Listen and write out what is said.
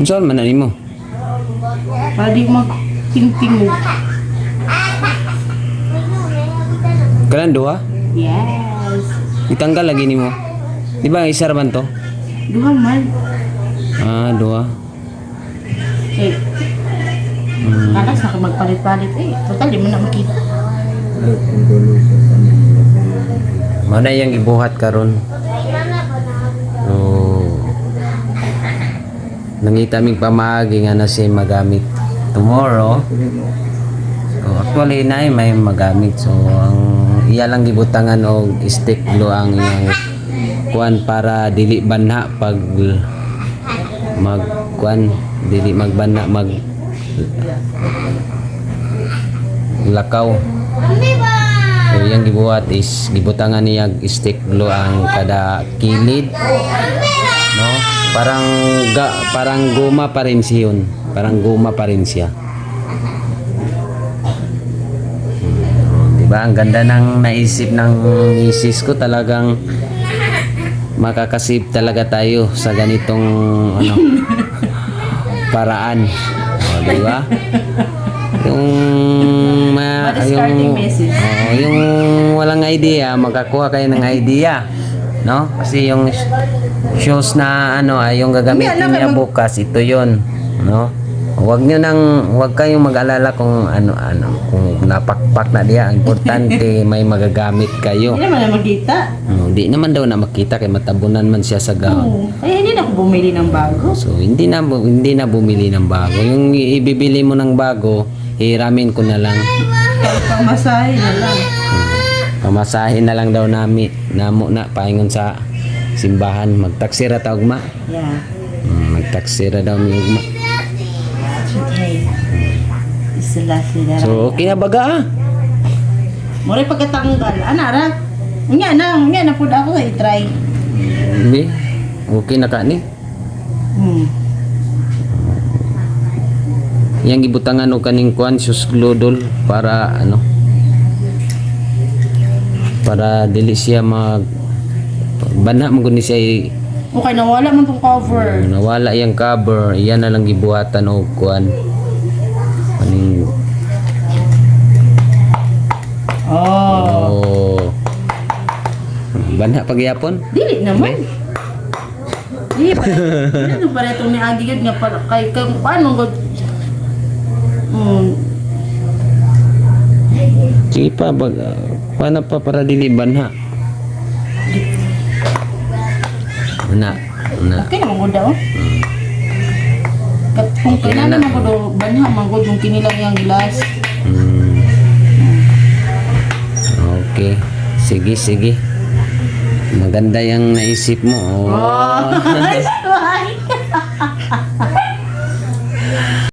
Saan man na nimo? Para di magtingting mo. Kanan duha? Yes. Itanggal lagi nimo. Di ba isa ra man to? Duha man. Ah, duha. Eh. Kalas na magpalit-palit eh. Total, di mo na makita. Mana yang gibuhat karon? Oh. Nangita mig pamaagi nga na si magamit tomorrow. So actually na may magamit. So ang iya lang gibutangan og stick glue ang iyang kuan para dili banha pag magkuan dili magbanha mag lakaw. So yang gibuhat is gibutangan niya stick glue ang kada kilid, no? Parang guma pa rin siya yun. Parang guma pa rin siya. Diba? Ang ganda ng naisip ng misis ko. Talagang makakasip talaga tayo sa ganitong ano paraan. O, diba? Yung yung walang idea, magkakuha kayo ng idea, no? Kasi yung shoes na ano ay yung gagamitin niya bukas, ito yon, no? Huwag kayong mag-alala kung ano kung napakpak na diya. Importante may magagamit kayo. Hindi naman na makita. Hindi naman daw na makita kay matabunan man siya sa gown. Kaya hindi na ako bumili ng bago. So hindi na bumili ng bago. Yung ibibili mo ng bago, hiramin ko na lang. Pamasahe na lang. Pamasahin na lang daw nami namo na paingon sa simbahan. Magtaksira ta ugma. Yeah. Magtaksira daw mi ugma. Okay. Isla sila. So okay na baga ah. Mura pagkatanggal. Anara. Nga na pud ako i-try. Hindi. Okay na ka ni. Yang gibutangan og kaning kuan sus glodol para ano para dili siya mag banha man gud ni siya Okay, nawala man tong cover. nawala yang cover. Iyan na lang gibuhatan og kuan kaning oh banha pagyapon. Dili naman. Dili pa. Ano pa retong ni Agi gud nga para kay paano gud. Sige pa paano pa para dili banha na Okay naman gud daw. Kung kailangan naman gud banha man gud yung kinilang yang glass. Okay, sige maganda yung naisip mo. Oh.